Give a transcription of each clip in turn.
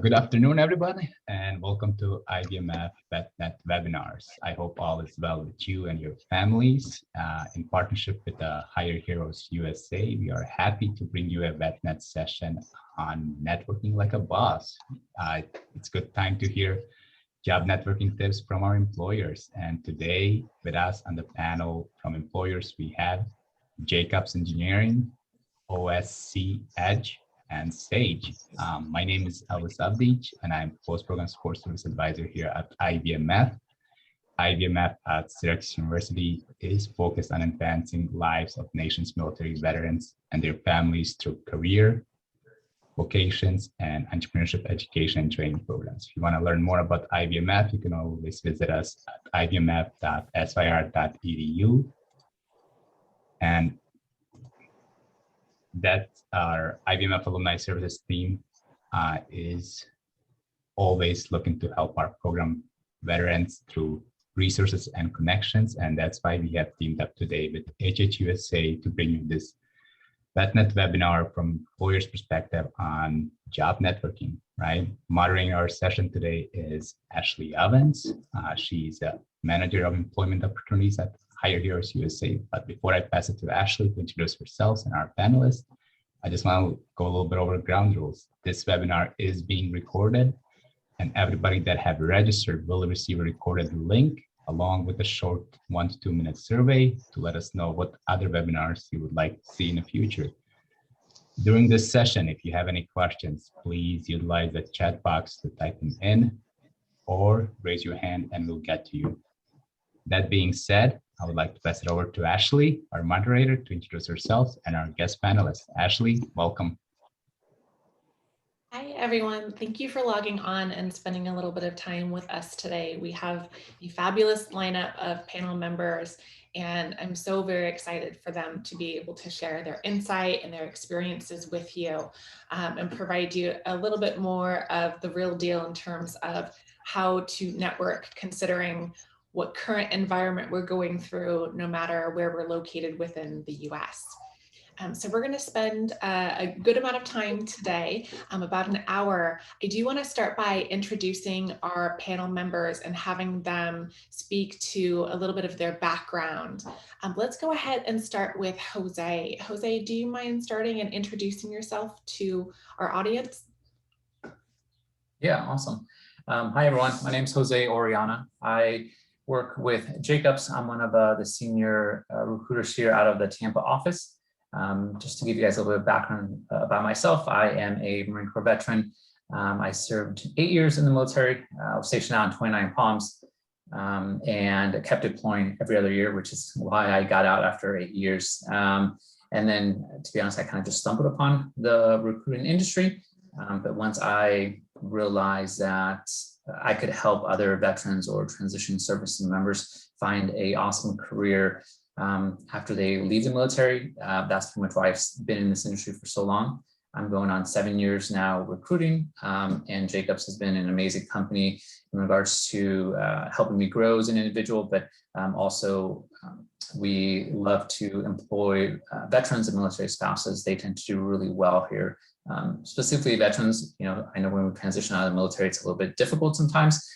Good afternoon, everybody, and welcome to IBMF VetNet webinars. I hope all is well with you and your families. In partnership with Hire Heroes USA, we are happy to bring you a VetNet session on networking like a boss. It's good time to hear job networking tips from our employers. And today with us on the panel from employers, we have Jacobs Engineering, OSC Edge, and Sage. My name is Elvis Abdic, and I'm Post-Program Support Service Advisor here at IBMF. IBMF at Syracuse University is focused on advancing lives of nation's military veterans and their families through career, vocations, and entrepreneurship education and training programs. If you want to learn more about IBMF, you can always visit us at ibmf.syr.edu. And that our IBMF Alumni Services team is always looking to help our program veterans through resources and connections. And that's why we have teamed up today with HHUSA to bring you this VetNet webinar from employers' perspective on job networking, right? Moderating our session today is Ashley Evans. She's a manager of employment opportunities at Hire Heroes USA. But before I pass it to Ashley to introduce herself and our panelists, I just want to go a little bit over ground rules. This webinar is being recorded, and everybody that have registered will receive a recorded link along with a short 1 to 2 minute survey to let us know what other webinars you would like to see in the future. During this session, if you have any questions, please utilize the chat box to type them in or raise your hand and we'll get to you. That being said, I would like to pass it over to Ashley, our moderator, to introduce herself and our guest panelists. Ashley, welcome. Hi, everyone. Thank you for logging on and spending a little bit of time with us today. We have a fabulous lineup of panel members, and I'm so very excited for them to be able to share their insight and their experiences with you and provide you a little bit more of the real deal in terms of how to network, considering what current environment we're going through, no matter where we're located within the US. So we're going to spend a good amount of time today, about an hour. I do want to start by introducing our panel members and having them speak to a little bit of their background. Let's go ahead and start with Jose. Jose, do you mind starting and introducing yourself to our audience? Yeah, awesome. Hi, everyone. My name is Jose Oriana. I work with Jacobs. I'm one of the senior recruiters here out of the Tampa office. Just to give you guys a little bit of background about myself, I am a Marine Corps veteran. I served 8 years in the military. I was stationed out in 29 Palms and kept deploying every other year, which is why I got out after 8 years. And then, to be honest, I kind of just stumbled upon the recruiting industry. But once I realized that I could help other veterans or transition service members find an awesome career after they leave the military. That's pretty much why I've been in this industry for so long. I'm going on 7 years now recruiting, and Jacobs has been an amazing company in regards to helping me grow as an individual, but also we love to employ veterans and military spouses. They tend to do really well here. Specifically veterans, I know when we transition out of the military, it's a little bit difficult sometimes.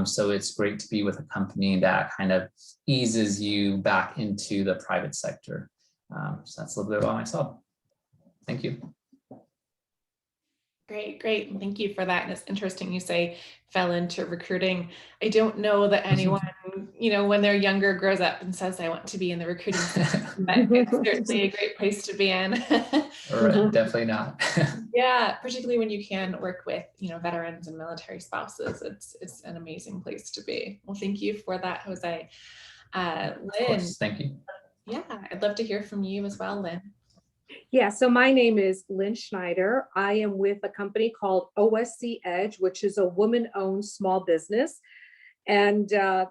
So it's great to be with a company that kind of eases you back into the private sector. So that's a little bit about myself. Thank you. Great. Thank you for that. And it's interesting you say fell into recruiting. I don't know that anyone, when they're younger grows up and says, I want to be in the recruiting system, but it's certainly a great place to be in. Right, definitely not. Yeah, particularly when you can work with, veterans and military spouses. It's an amazing place to be. Well, thank you for that, Jose. Lynn. Of course, thank you. Yeah, I'd love to hear from you as well, Lynn. Yeah, so my name is Lynn Schneider. I am with a company called OSC Edge, which is a woman-owned small business. And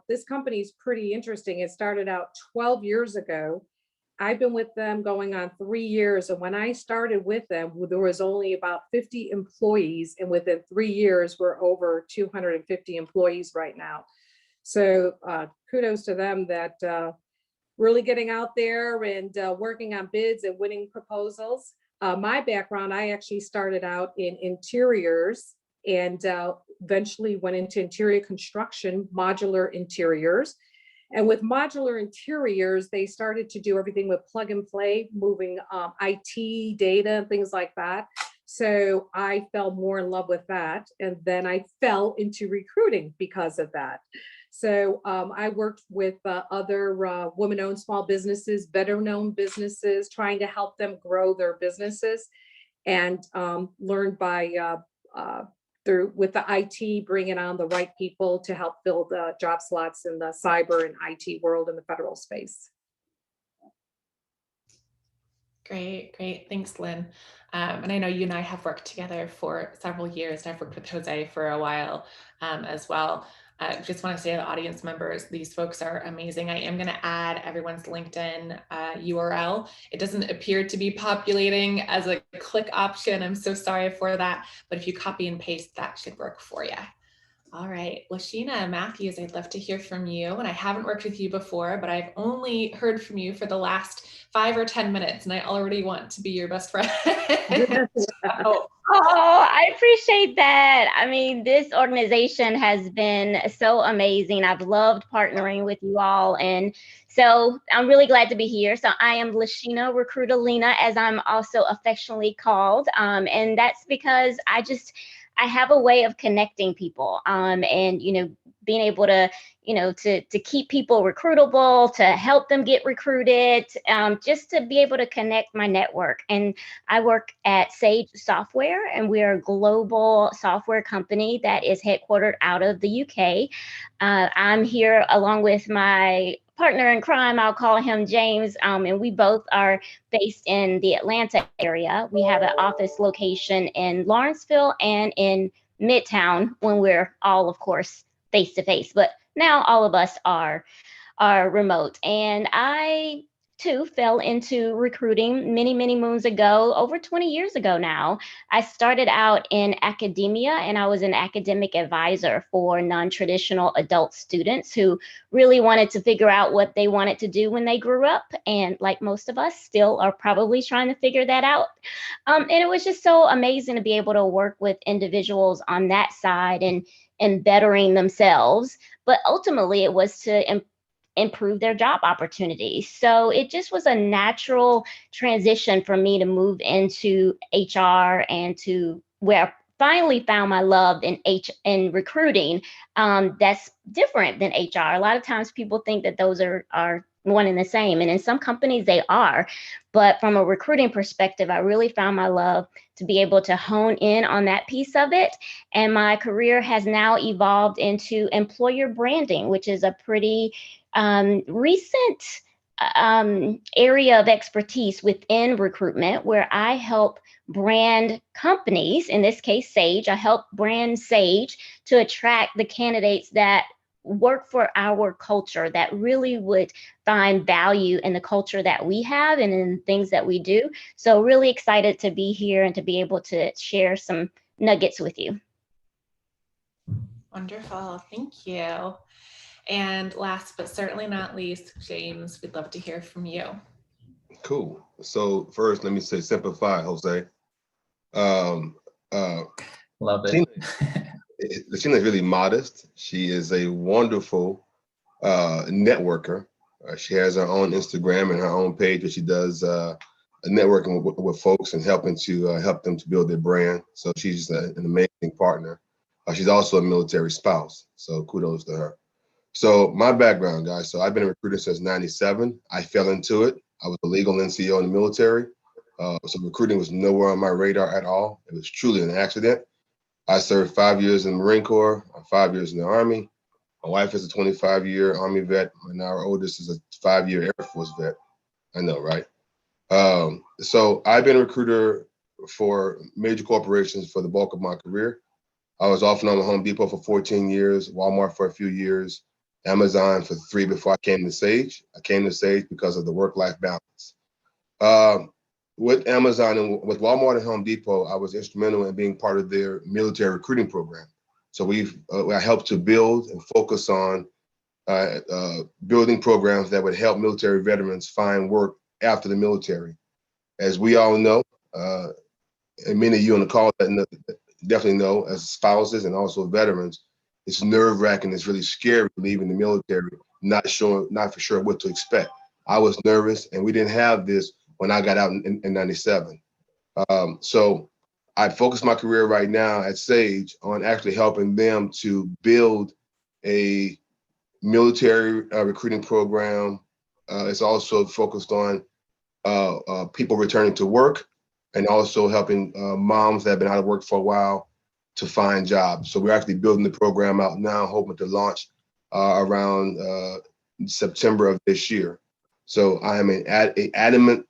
this company is pretty interesting. It started out 12 years ago. I've been with them going on 3 years. And when I started with them, there was only about 50 employees. And within 3 years, we're over 250 employees right now. So kudos to them that really getting out there and working on bids and winning proposals. My background, I actually started out in interiors and eventually went into interior construction, modular interiors. And with modular interiors, they started to do everything with plug and play, moving IT data and things like that. So I fell more in love with that. And then I fell into recruiting because of that. So I worked with other women-owned small businesses, better-known businesses, trying to help them grow their businesses, and learned by through with the IT, bringing on the right people to help fill the job slots in the cyber and IT world in the federal space. Great, great. Thanks, Lynn. And I know you and I have worked together for several years, and I've worked with Jose for a while as well. Just want to say to the audience members, these folks are amazing. I am going to add everyone's LinkedIn URL. It doesn't appear to be populating as a click option. I'm so sorry for that. But if you copy and paste, that should work for you. All right, Lashina Matthews, I'd love to hear from you. And I haven't worked with you before, but I've only heard from you for the last 5 or 10 minutes, and I already want to be your best friend. Oh, I appreciate that. I mean, this organization has been so amazing. I've loved partnering with you all. And so I'm really glad to be here. So I am Lashina Recruitalina, as I'm also affectionately called. And that's because I have a way of connecting people and, being able to, to keep people recruitable, to help them get recruited, just to be able to connect my network. And I work at Sage Software, and we are a global software company that is headquartered out of the UK. I'm here along with my partner in crime, I'll call him James, and we both are based in the Atlanta area. We have an office location in Lawrenceville and in Midtown when we're all, of course, face to face. But now all of us are remote. And I too fell into recruiting many, many moons ago, over 20 years ago now. I started out in academia, and I was an academic advisor for non-traditional adult students who really wanted to figure out what they wanted to do when they grew up. And like most of us still are probably trying to figure that out. And it was just so amazing to be able to work with individuals on that side and bettering themselves. But ultimately it was to improve their job opportunities. So it just was a natural transition for me to move into HR, and to where I finally found my love in recruiting. That's different than HR. A lot of times people think that those are one and the same, and in some companies they are. But from a recruiting perspective, I really found my love to be able to hone in on that piece of it. And my career has now evolved into employer branding, which is a pretty recent area of expertise within recruitment, where I help brand companies, in this case Sage. I help brand Sage to attract the candidates that work for our culture, that really would find value in the culture that we have and in things that we do. So really excited to be here and to be able to share some nuggets with you. Wonderful, thank you. And last but certainly not least, James, we'd love to hear from you. Cool. So first, let me say simplify, Jose. Love it. Lashina is really modest. She is a wonderful networker. She has her own Instagram and her own page where she does networking with folks and helping to help them to build their brand. So she's an amazing partner. She's also a military spouse. So kudos to her. So my background, guys, so I've been a recruiter since '97. I fell into it. I was a legal NCO in the military. So recruiting was nowhere on my radar at all. It was truly an accident. I served 5 years in the Marine Corps, 5 years in the Army. My wife is a 25-year Army vet, and our oldest is a 5-year Air Force vet. I know, right? So I've been a recruiter for major corporations for the bulk of my career. I was off and on with Home Depot for 14 years, Walmart for a few years, Amazon for 3 before I came to Sage. I came to Sage because of the work-life balance. With Amazon and with Walmart and Home Depot, I was instrumental in being part of their military recruiting program. So I helped to build and focus on building programs that would help military veterans find work after the military. As we all know, and many of you on the call that definitely know as spouses and also veterans, it's nerve-wracking. It's really scary leaving the military, not for sure what to expect. I was nervous, and we didn't have this when I got out in 97. So I focus my career right now at Sage on actually helping them to build a military recruiting program. It's also focused on people returning to work and also helping moms that have been out of work for a while to find jobs. So we're actually building the program out now, hoping to launch around September of this year. So I am an adamant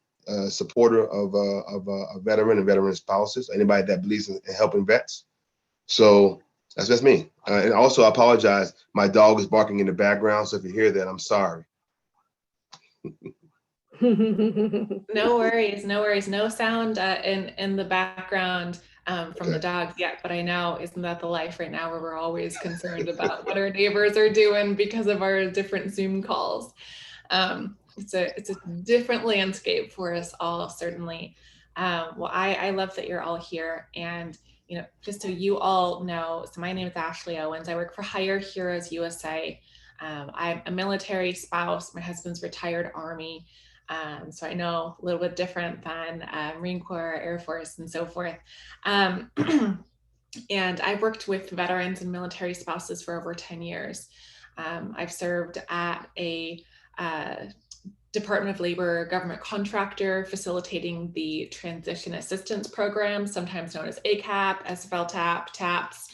supporter of a veteran and veteran spouses, anybody that believes in helping vets. So that's me. And also, I apologize. My dog is barking in the background. So if you hear that, I'm sorry. No worries, no worries. No sound in the background from the dogs yet, but I know, isn't that the life right now where we're always concerned about what our neighbors are doing because of our different Zoom calls. It's a different landscape for us all, certainly. Well, I love that you're all here, and just so you all know, so my name is Ashley Owens. I work for Hire Heroes USA. I'm a military spouse. My husband's retired Army. So I know a little bit different than Marine Corps, Air Force, and so forth. And I've worked with veterans and military spouses for over 10 years. I've served at a Department of Labor government contractor facilitating the Transition Assistance Program, sometimes known as ACAP, SFLTAP, TAPS.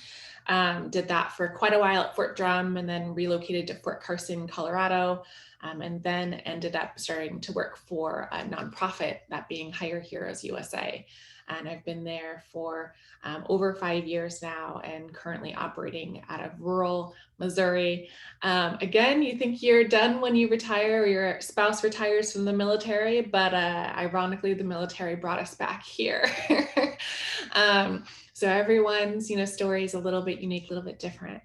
Did that for quite a while at Fort Drum and then relocated to Fort Carson, Colorado, and then ended up starting to work for a nonprofit, that being Hire Heroes USA. And I've been there for over 5 years now and currently operating out of rural Missouri. Again, you think you're done when you retire or your spouse retires from the military, but ironically, the military brought us back here. So everyone's story is a little bit unique, a little bit different.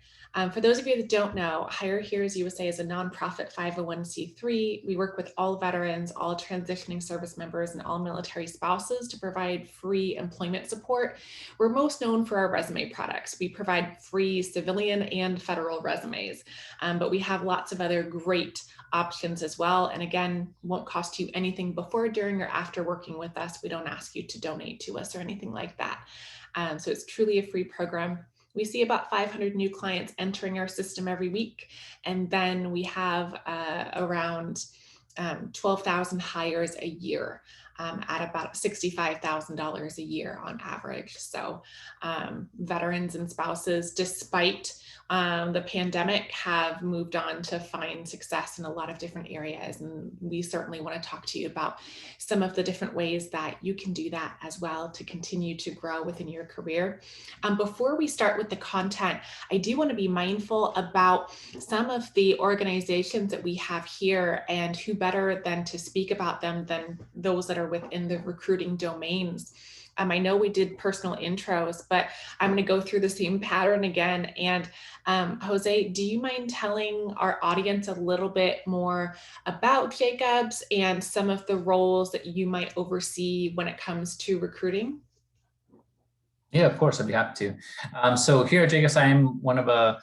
For those of you that don't know, Hire Heroes USA is a nonprofit 501c3. We work with all veterans, all transitioning service members, and all military spouses to provide free employment support. We're most known for our resume products. We provide free civilian and federal resumes, but we have lots of other great options as well. And again, won't cost you anything before, during, or after working with us. We don't ask you to donate to us or anything like that. So it's truly a free program. We see about 500 new clients entering our system every week. And then we have around 12,000 hires a year at about $65,000 a year on average. So veterans and spouses, despite the pandemic, have moved on to find success in a lot of different areas. And we certainly want to talk to you about some of the different ways that you can do that as well to continue to grow within your career. Before we start with the content, I do want to be mindful about some of the organizations that we have here, and who better than to speak about them than those that are within the recruiting domains. I know we did personal intros, but I'm going to go through the same pattern again. And Jose, do you mind telling our audience a little bit more about Jacobs and some of the roles that you might oversee when it comes to recruiting? Yeah, of course, I'd be happy to. So here at Jacobs, I am one of our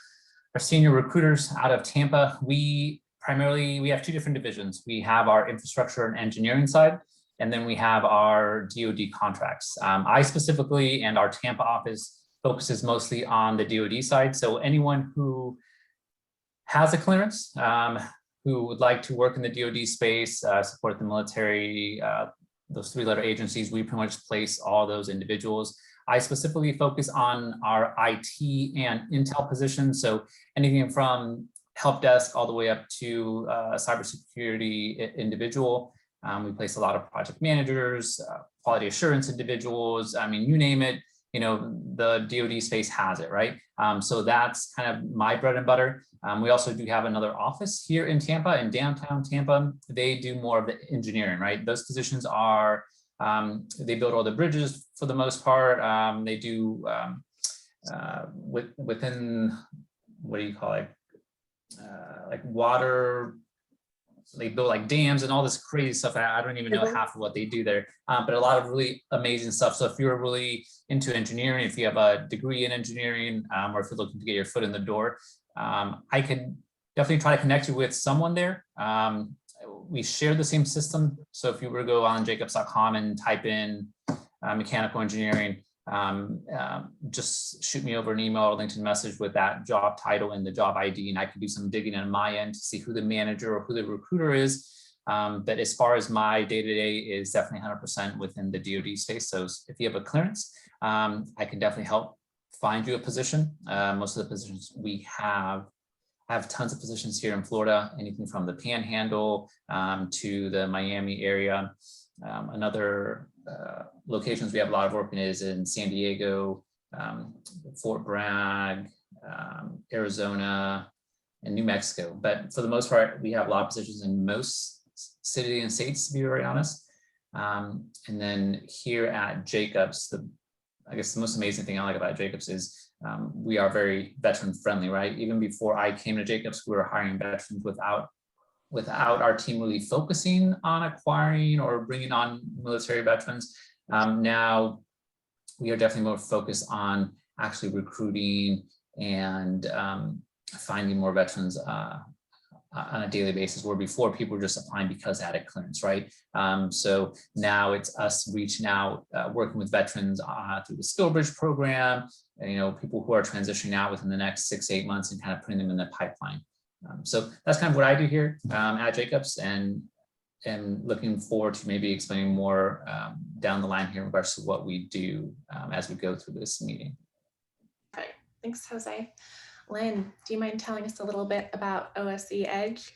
senior recruiters out of Tampa. We have two different divisions. We have our infrastructure and engineering side, and then we have our DoD contracts. I specifically, and our Tampa office, focuses mostly on the DoD side. So anyone who has a clearance, who would like to work in the DoD space, support the military, those three-letter agencies, we pretty much place all those individuals. I specifically focus on our IT and intel positions. So anything from help desk all the way up to a cybersecurity individual. We place a lot of project managers, quality assurance individuals. I mean, you name it, the DoD space has it, right? So that's kind of my bread and butter. We also do have another office here in Tampa, in downtown Tampa. They do more of the engineering, right? Those positions are, they build all the bridges for the most part. They do within, what do you call it? Like water, they build like dams and all this crazy stuff. I don't even know half of what they do there, but a lot of really amazing stuff. So if you're really into engineering, if you have a degree in engineering, or if you're looking to get your foot in the door, I can definitely try to connect you with someone there. We share the same system. So if you were to go on jacobs.com and type in mechanical engineering, just shoot me over an email or LinkedIn message with that job title and the job ID, and I can do some digging on my end to see who the manager or who the recruiter is. But as far as my day-to-day is definitely 100% within the DoD space. So if you have a clearance, I can definitely help find you a position. Most of the positions we have tons of positions here in Florida, anything from the Panhandle to the Miami area. Another locations we have a lot of work in is in San Diego, Fort Bragg, Arizona, and New Mexico. But for the most part, we have a lot of positions in most cities and states, to be very honest. And then here at Jacobs, I guess the most amazing thing I like about Jacobs is we are very veteran friendly, right? Even before I came to Jacobs, we were hiring veterans without our team really focusing on acquiring or bringing on military veterans. Now we are definitely more focused on actually recruiting and finding more veterans on a daily basis, where before people were just applying because they had a clearance, right? So now it's us reaching out, working with veterans through the SkillBridge program, and, people who are transitioning out within the next 6 to 8 months and kind of putting them in the pipeline. So that's kind of what I do here at Jacobs, and looking forward to maybe explaining more down the line here in regards to what we do as we go through this meeting. Okay, thanks, Jose. Lynn, do you mind telling us a little bit about OSC Edge?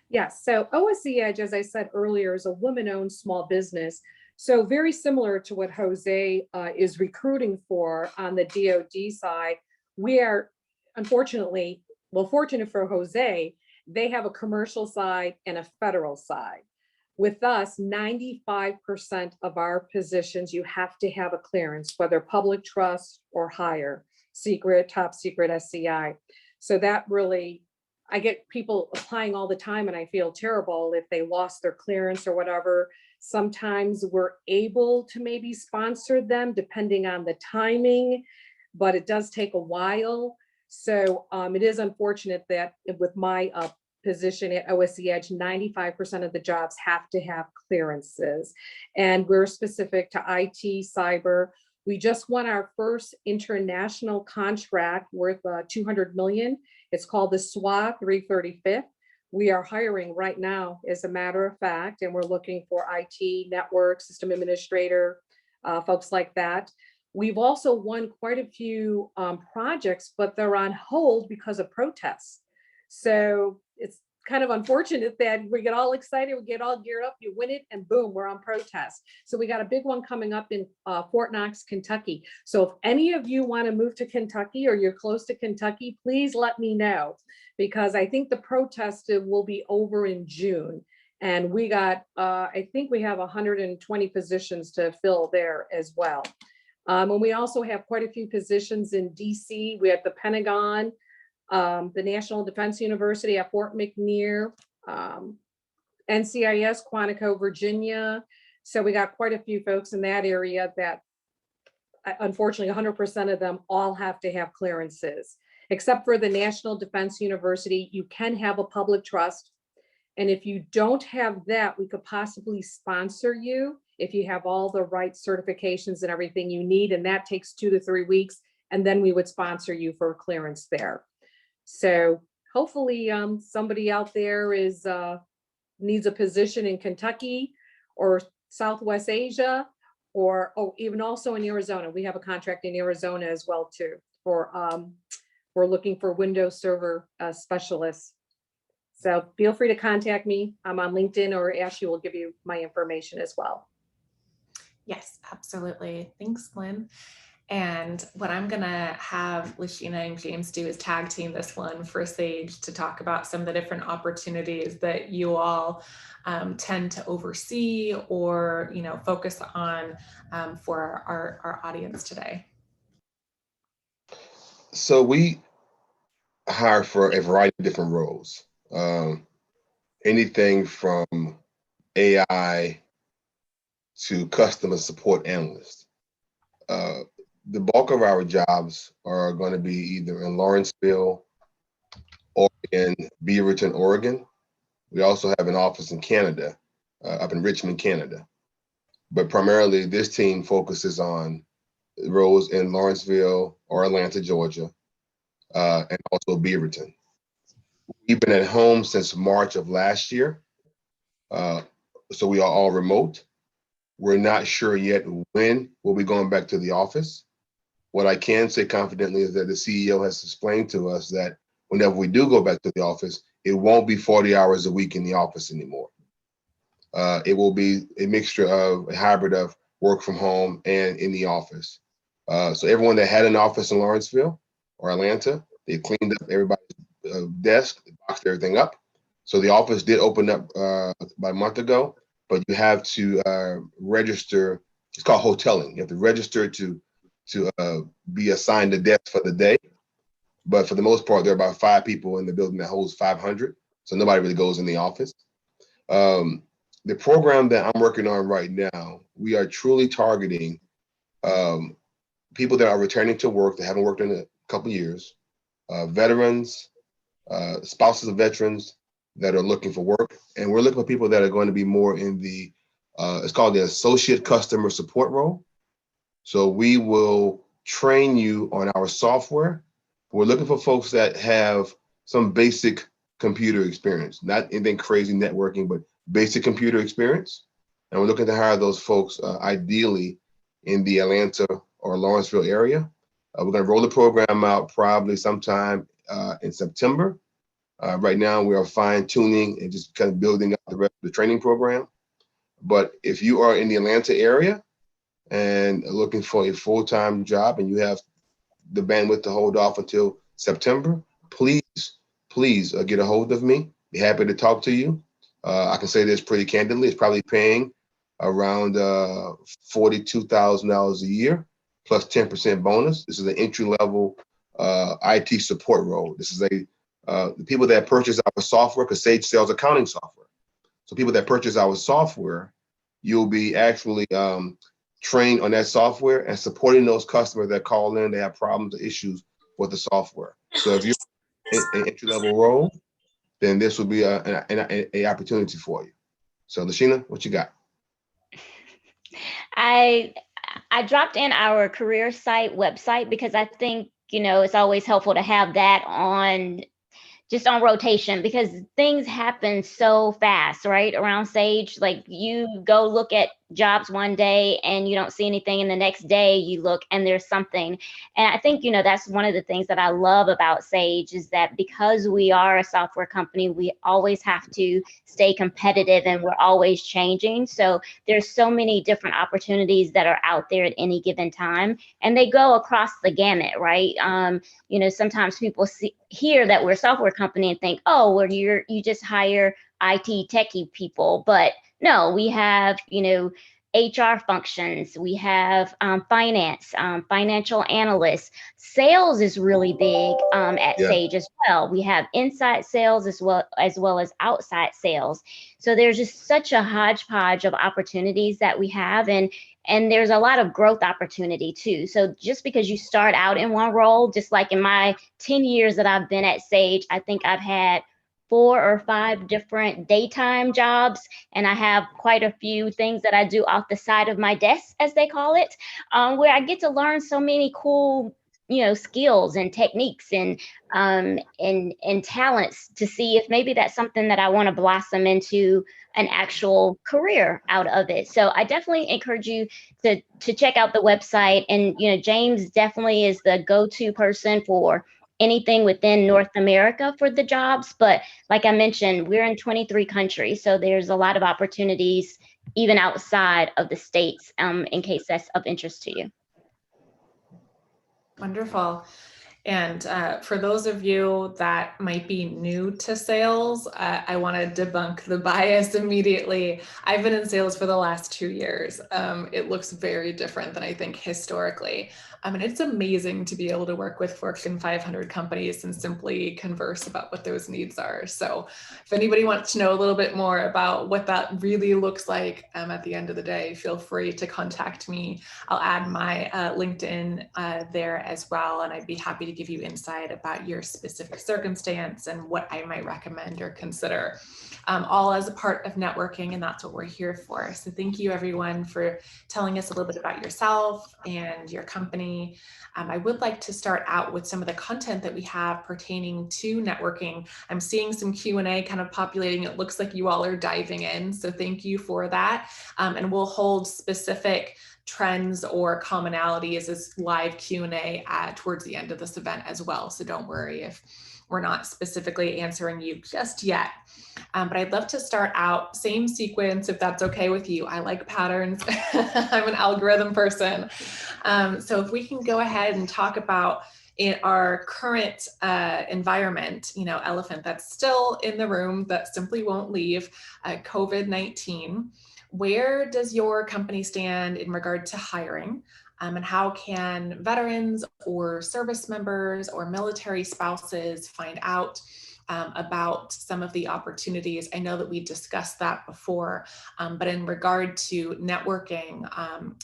Yes, so OSC Edge, as I said earlier, is a woman-owned small business. So very similar to what Jose is recruiting for on the DoD side. We are, unfortunately, fortunate for Jose, they have a commercial side and a federal side. With us, 95% of our positions, you have to have a clearance, whether public trust or higher, secret, top secret, SCI. So that really, I get people applying all the time and I feel terrible if they lost their clearance or whatever. Sometimes we're able to maybe sponsor them depending on the timing, but it does take a while. So it is unfortunate that with my position at OSC Edge, 95% of the jobs have to have clearances. And we're specific to IT, cyber. We just won our first international contract worth $200 million. It's called the SWA 335th. We are hiring right now, as a matter of fact, and we're looking for IT, network, system administrator, folks like that. We've also won quite a few projects, but they're on hold because of protests. So it's kind of unfortunate that we get all excited, we get all geared up, you win it, and boom, we're on protest. So we got a big one coming up in Fort Knox, Kentucky. So if any of you want to move to Kentucky or you're close to Kentucky, please let me know, because I think the protest will be over in June. And we got, I think we have 120 positions to fill there as well. And we also have quite a few positions in DC. We have the Pentagon, the National Defense University at Fort McNair, NCIS, Quantico, Virginia. So we got quite a few folks in that area that unfortunately 100% of them all have to have clearances, except for the National Defense University. You can have a public trust. And if you don't have that, we could possibly sponsor you if you have all the right certifications and everything you need. And that takes 2 to 3 weeks. And then we would sponsor you for clearance there. So hopefully somebody out there needs a position in Kentucky or Southwest Asia, or even also in Arizona. We have a contract in Arizona as well too, for we're looking for Windows Server specialists. So feel free to contact me. I'm on LinkedIn, or Ashley will give you my information as well. Yes, absolutely. Thanks, Lynn. And what I'm gonna have Lashina and James do is tag team this one for Sage to talk about some of the different opportunities that you all tend to oversee or focus on for our audience today. So we hire for a variety of different roles. anything from AI to customer support analyst. The bulk of our jobs are going to be either in Lawrenceville or in Beaverton, Oregon. We also have an office in Canada, up in Richmond, Canada. But primarily this team focuses on roles in Lawrenceville or Atlanta, Georgia, and also Beaverton. We've been at home since March of last year. So we are all remote. We're not sure yet when we'll be going back to the office. What I can say confidently is that the CEO has explained to us that whenever we do go back to the office, it won't be 40 hours a week in the office anymore. It will be a mixture of a hybrid of work from home and in the office. So everyone that had an office in Lawrenceville or Atlanta, they cleaned up everybody's desk, they boxed everything up. So the office did open up about a month ago, but you have to register. It's called hoteling. You have to register to be assigned a desk for the day. But for the most part, there are about 5 people in the building that holds 500. So nobody really goes in the office. The program that I'm working on right now, we are truly targeting people that are returning to work that haven't worked in a couple of years, veterans, spouses of veterans that are looking for work. And we're looking for people that are going to be more in the, it's called the associate customer support role. So we will train you on our software. We're looking for folks that have some basic computer experience, not anything crazy networking, but basic computer experience. And we're looking to hire those folks ideally in the Atlanta or Lawrenceville area. We're going to roll the program out probably sometime in September. Right now, we are fine tuning and just kind of building up the rest of the training program. But if you are in the Atlanta area and looking for a full-time job and you have the bandwidth to hold off until September, please get a hold of me. Be happy to talk to you. I can say this pretty candidly. It's probably paying around $42,000 a year plus 10% bonus. This is an entry-level IT support role. This is the people that purchase our software, because Sage sells accounting software. So people that purchase our software, you'll be actually trained on that software and supporting those customers that call in, they have problems or issues with the software. So if you're in an entry-level role, then this will be an opportunity for you. So Lashina, what you got? I dropped in our career site website because I think, it's always helpful to have that on rotation, because things happen so fast, right? Around Sage, like you go look at jobs one day and you don't see anything, and the next day you look and there's something. And I think, that's one of the things that I love about Sage is that because we are a software company, we always have to stay competitive and we're always changing. So there's so many different opportunities that are out there at any given time, and they go across the gamut, right? Sometimes people hear that we're a software company and think, oh, well, you just hire IT techie people. But no, we have, HR functions, we have finance, financial analysts. Sales is really big at Sage as well. We have inside sales as well as outside sales. So there's just such a hodgepodge of opportunities that we have, and there's a lot of growth opportunity too. So just because you start out in one role, just like in my 10 years that I've been at Sage, I think I've had 4 or 5 different daytime jobs, and I have quite a few things that I do off the side of my desk, as they call it, where I get to learn so many cool, skills and techniques and talents to see if maybe that's something that I want to blossom into an actual career out of it. So I definitely encourage you to check out the website, and James definitely is the go-to person for anything within North America for the jobs. But like I mentioned, we're in 23 countries. So there's a lot of opportunities even outside of the States, in case that's of interest to you. Wonderful. And for those of you that might be new to sales, I want to debunk the bias immediately. I've been in sales for the last 2 years. It looks very different than I think historically. And it's amazing to be able to work with Fortune 500 companies and simply converse about what those needs are. So if anybody wants to know a little bit more about what that really looks like at the end of the day, feel free to contact me. I'll add my LinkedIn there as well, and I'd be happy to give you insight about your specific circumstance and what I might recommend or consider, all as a part of networking, and that's what we're here for. So thank you everyone for telling us a little bit about yourself and your company. I would like to start out with some of the content that we have pertaining to networking. I'm seeing some Q&A kind of populating. It looks like you all are diving in, so thank you for that. And we'll hold specific trends or commonalities as live Q&A towards the end of this event as well. So don't worry if we're not specifically answering you just yet. But I'd love to start out same sequence, if that's okay with you. I like patterns. I'm an algorithm person. So if we can go ahead and talk about in our current environment, elephant that's still in the room that simply won't leave, COVID-19. Where does your company stand in regard to hiring? And how can veterans or service members or military spouses find out about some of the opportunities? I know that we discussed that before, but in regard to networking,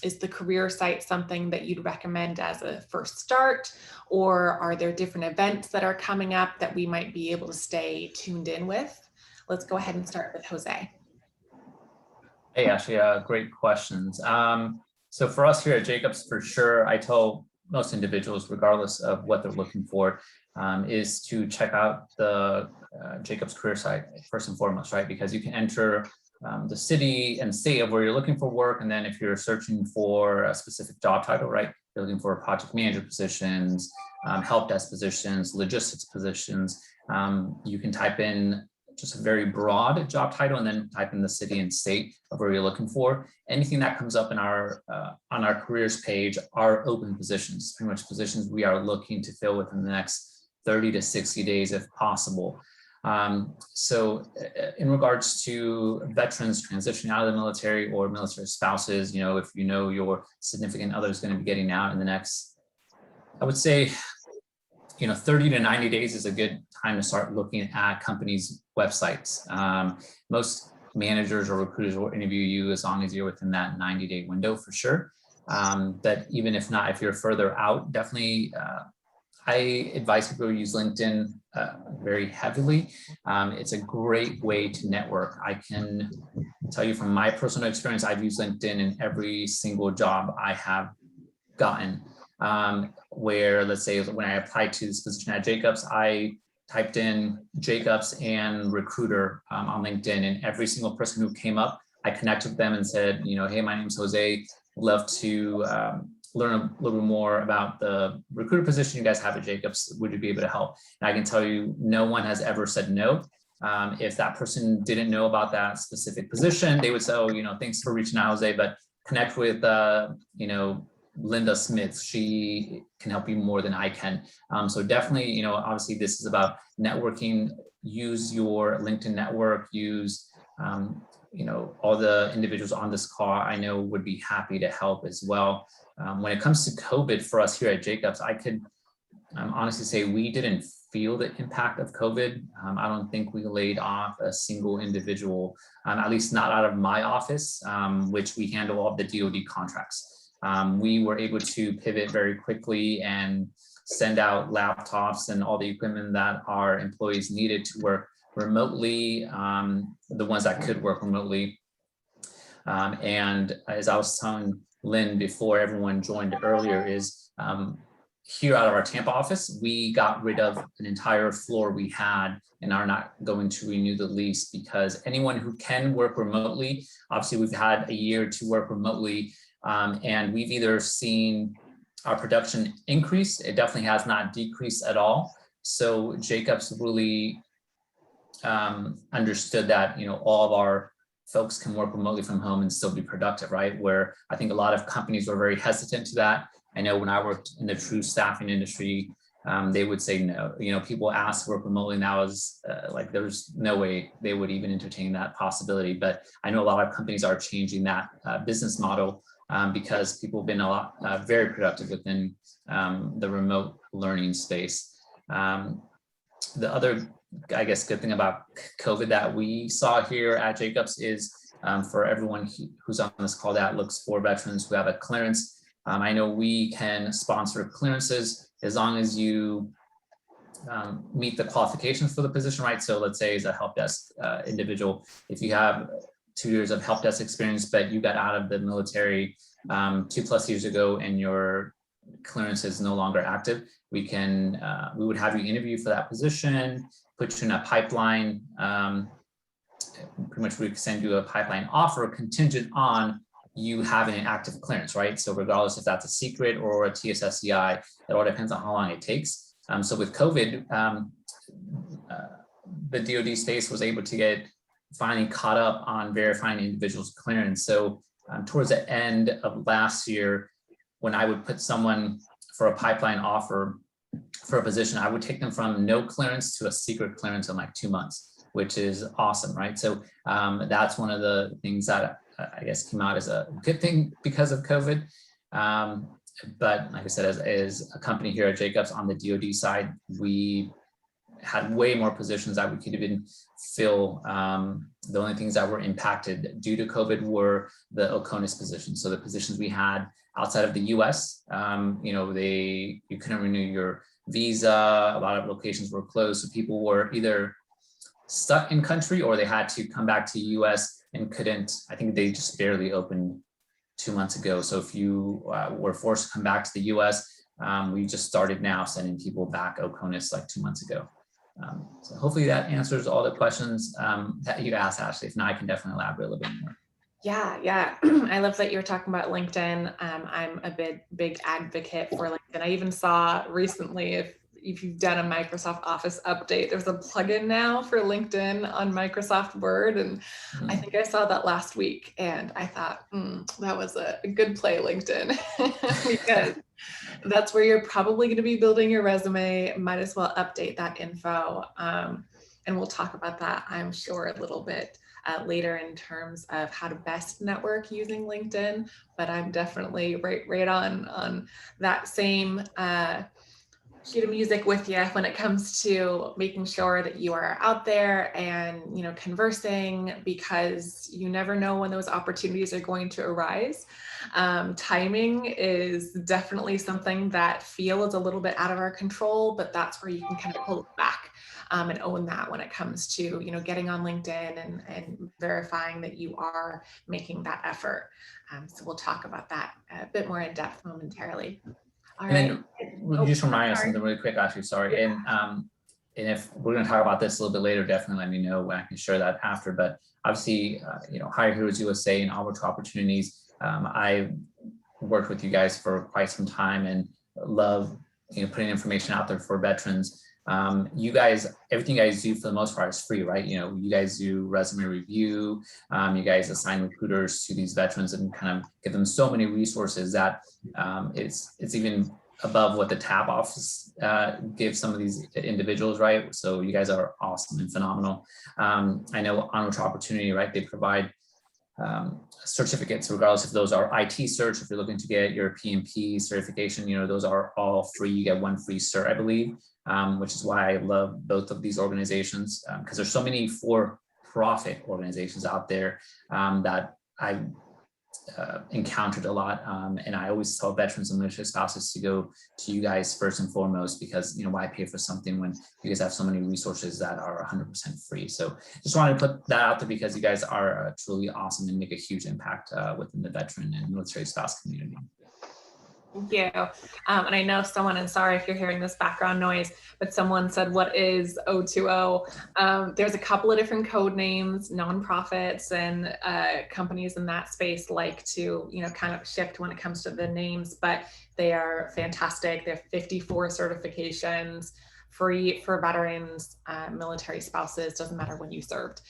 is the career site something that you'd recommend as a first start? Or are there different events that are coming up that we might be able to stay tuned in with? Let's go ahead and start with Jose. Hey, Ashley, great questions. So for us here at Jacobs, for sure, I tell most individuals, regardless of what they're looking for, is to check out the Jacobs career site first and foremost, right? Because you can enter the city and state of where you're looking for work. And then if you're searching for a specific job title, right? You're looking for project manager positions, help desk positions, logistics positions. You can type in just a very broad job title and then type in the city and state of where you're looking for. Anything that comes up in our on our careers page are open positions, pretty much positions we are looking to fill within the next 30 to 60 days if possible. So in regards to veterans transitioning out of the military or military spouses, if your significant other is going to be getting out in the next, I would say, 30 to 90 days is a good time to start looking at companies' websites. Most managers or recruiters will interview you as long as you're within that 90-day window for sure. But even if not, if you're further out, definitely I advise people to use LinkedIn very heavily. It's a great way to network. I can tell you from my personal experience, I've used LinkedIn in every single job I have gotten. Where, let's say, when I applied to this position at Jacobs, I typed in Jacobs and recruiter on LinkedIn, and every single person who came up, I connected with them and said, hey, my name's Jose. Love to learn a little bit more about the recruiter position you guys have at Jacobs. Would you be able to help? And I can tell you, no one has ever said no. If that person didn't know about that specific position, they would say, oh, thanks for reaching out, Jose, but connect with, Linda Smith. She can help you more than I can. So definitely, obviously this is about networking. Use your LinkedIn network, use, all the individuals on this call I know would be happy to help as well. When it comes to COVID for us here at Jacobs, I could honestly say we didn't feel the impact of COVID. I don't think we laid off a single individual, at least not out of my office, which we handle all of the DoD contracts. We were able to pivot very quickly and send out laptops and all the equipment that our employees needed to work remotely, the ones that could work remotely. And as I was telling Lynn before everyone joined earlier, is here out of our Tampa office, we got rid of an entire floor we had and are not going to renew the lease, because anyone who can work remotely, obviously we've had a year to work remotely, and we've either seen our production increase, it definitely has not decreased at all. So Jacobs really understood that, all of our folks can work remotely from home and still be productive, right? Where I think a lot of companies were very hesitant to that. I know when I worked in the true staffing industry, they would say no. You know, people ask to work remotely now is like there's no way they would even entertain that possibility. But I know a lot of companies are changing that business model because people have been a lot very productive within the remote learning space. The other, I guess, good thing about COVID that we saw here at Jacobs is for everyone who's on this call that looks for veterans who have a clearance. I know we can sponsor clearances as long as you meet the qualifications for the position, right? So let's say as a help desk individual, if you have 2 years of help desk experience, but you got out of the military 2+ years ago and your clearance is no longer active, we would have you interview for that position, put you in a pipeline. Pretty much we send you a pipeline offer contingent on you having an active clearance, right? So regardless if that's a secret or a TSSCI, it all depends on how long it takes. So with COVID, the DoD space was able to get finally caught up on verifying individuals' clearance. So towards the end of last year, when I would put someone for a pipeline offer for a position, I would take them from no clearance to a secret clearance in like 2 months, which is awesome, right? So that's one of the things that I guess came out as a good thing because of COVID. But like I said, as a company here at Jacobs on the DoD side, we had way more positions that we could even fill. The only things that were impacted due to COVID were the OCONUS positions. So the positions we had outside of the US, you couldn't renew your visa. A lot of locations were closed. So people were either stuck in country or they had to come back to US and couldn't. I think they just barely opened 2 months ago. So if you were forced to come back to the US, we just started now sending people back OCONUS like 2 months ago. So hopefully that answers all the questions that you asked, Ashley. If not, I can definitely elaborate a little bit more. Yeah. I love that you're talking about LinkedIn. I'm a big advocate for LinkedIn. I even saw recently, if you've done a Microsoft Office update, there's a plugin now for LinkedIn on Microsoft Word. And I think I saw that last week and I thought, that was a good play, LinkedIn, because that's where you're probably going to be building your resume. Might as well update that info. And we'll talk about that, I'm sure, a little bit later in terms of how to best network using LinkedIn. But I'm definitely right on that same sheet of music with you when it comes to making sure that you are out there and conversing, because you never know when those opportunities are going to arise. Timing is definitely something that feels a little bit out of our control, but that's where you can kind of pull it back and own that when it comes to getting on LinkedIn and verifying that you are making that effort. So we'll talk about that a bit more in depth momentarily. All right. And just remind us something really quick, Ashley, sorry. Yeah. And if we're going to talk about this a little bit later, definitely let me know when I can share that after. But obviously, Hire Heroes USA and Onward to Opportunities, I worked with you guys for quite some time and love putting information out there for veterans. You guys, everything you guys do for the most part is free, right? You guys do resume review, you guys assign recruiters to these veterans and kind of give them so many resources that it's even above what the TAP office gives some of these individuals, right? So you guys are awesome and phenomenal. I know Onward to Opportunity, right? They provide certificates, regardless if those are IT certs, if you're looking to get your PMP certification, those are all free. You get one free cert, I believe, which is why I love both of these organizations, because there's so many for-profit organizations out there that I encountered a lot. And I always tell veterans and military spouses to go to you guys first and foremost, because why pay for something when you guys have so many resources that are 100% free. So just wanted to put that out there because you guys are truly awesome and make a huge impact within the veteran and military spouse community. Thank you. And I know someone, and sorry if you're hearing this background noise, but someone said, what is O2O? There's a couple of different code names. Nonprofits and companies in that space like to, kind of shift when it comes to the names, but they are fantastic. They have 54 certifications, free for veterans, military spouses, doesn't matter when you served.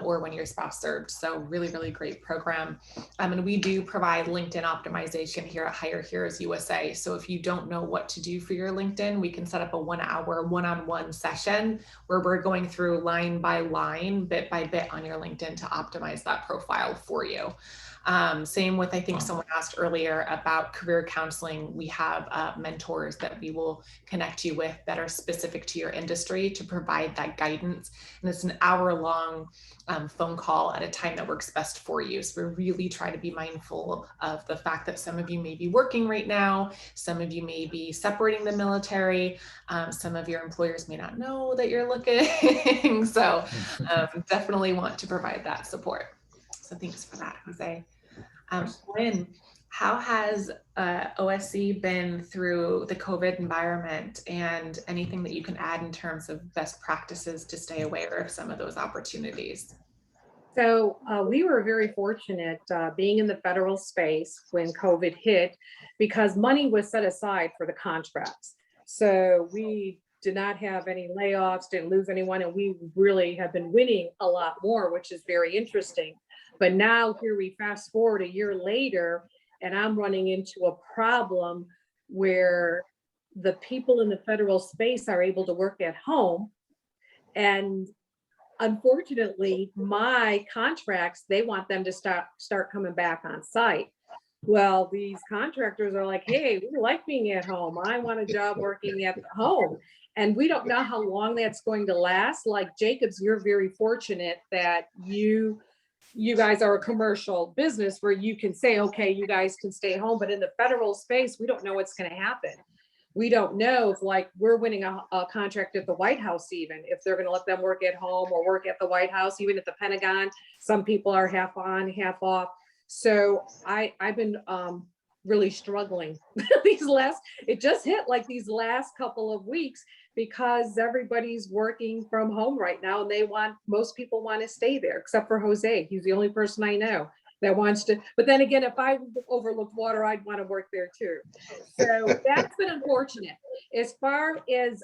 or when your spouse served. So really, really great program. And we do provide LinkedIn optimization here at Hire Heroes USA. So if you don't know what to do for your LinkedIn, we can set up a 1 hour one-on-one session where we're going through line by line, bit by bit on your LinkedIn to optimize that profile for you. Same with, I think someone asked earlier about career counseling. We have mentors that we will connect you with that are specific to your industry to provide that guidance. And it's an hour-long phone call at a time that works best for you. So we really try to be mindful of the fact that some of you may be working right now, some of you may be separating the military, some of your employers may not know that you're looking. So definitely want to provide that support. So thanks for that, Jose. Lynn, how has OSC been through the COVID environment, and anything that you can add in terms of best practices to stay aware of some of those opportunities? So we were very fortunate being in the federal space when COVID hit, because money was set aside for the contracts. So we did not have any layoffs, didn't lose anyone, and we really have been winning a lot more, which is very interesting. But now here we fast forward a year later, and I'm running into a problem where the people in the federal space are able to work at home. And unfortunately, my contracts, they want them to start coming back on site. Well, these contractors are like, hey, we like being at home. I want a job working at home. And we don't know how long that's going to last. Like Jacobs, you're very fortunate that you guys are a commercial business where you can say, okay, you guys can stay home. But in the federal space, we don't know what's going to happen. We don't know if, like, we're winning a contract at the White House, even if they're going to let them work at home or work at the White House, even at the Pentagon. Some people are half on, half off. So I've been really struggling it just hit like these last couple of weeks, because everybody's working from home right now, and most people want to stay there, except for Jose. He's the only person I know that wants to. But then again, if I overlooked water, I'd want to work there too. So that's been unfortunate. As far as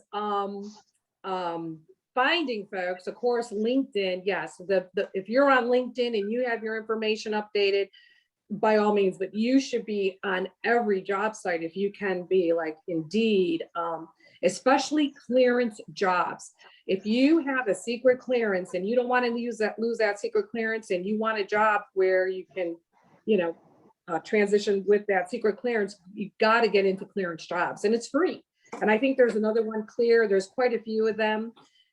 finding folks, of course, LinkedIn, yes. If you're on LinkedIn and you have your information updated, by all means, but you should be on every job site if you can be, like Indeed, especially clearance jobs. If you have a secret clearance and you don't want to lose that secret clearance, and you want a job where you can, transition with that secret clearance, you got to get into clearance jobs, and it's free. And I think there's another one, Clear. There's quite a few of them.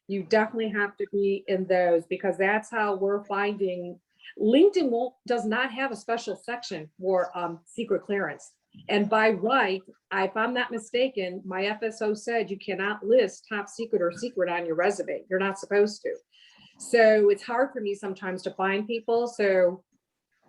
You definitely have to be in those, because that's how we're finding. LinkedIn does not have a special section for secret clearance. And by right, if I'm not mistaken, my FSO said you cannot list top secret or secret on your resume. You're not supposed to. So it's hard for me sometimes to find people. So,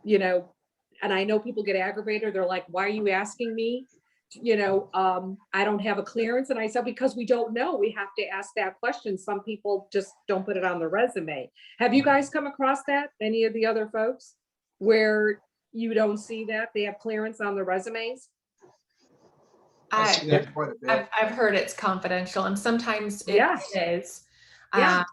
and I know people get aggravated. They're like, why are you asking me? I don't have a clearance. And I said, because we don't know. We have to ask that question. Some people just don't put it on the resume. Have you guys come across that? Any of the other folks where you don't see that they have clearance on their resumes? I've heard it's confidential, and sometimes it is. Yeah.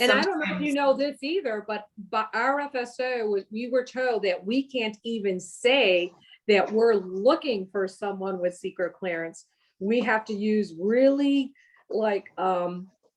And I don't know if you know this either, but by our FSO, we were told that we can't even say that we're looking for someone with secret clearance. We have to use really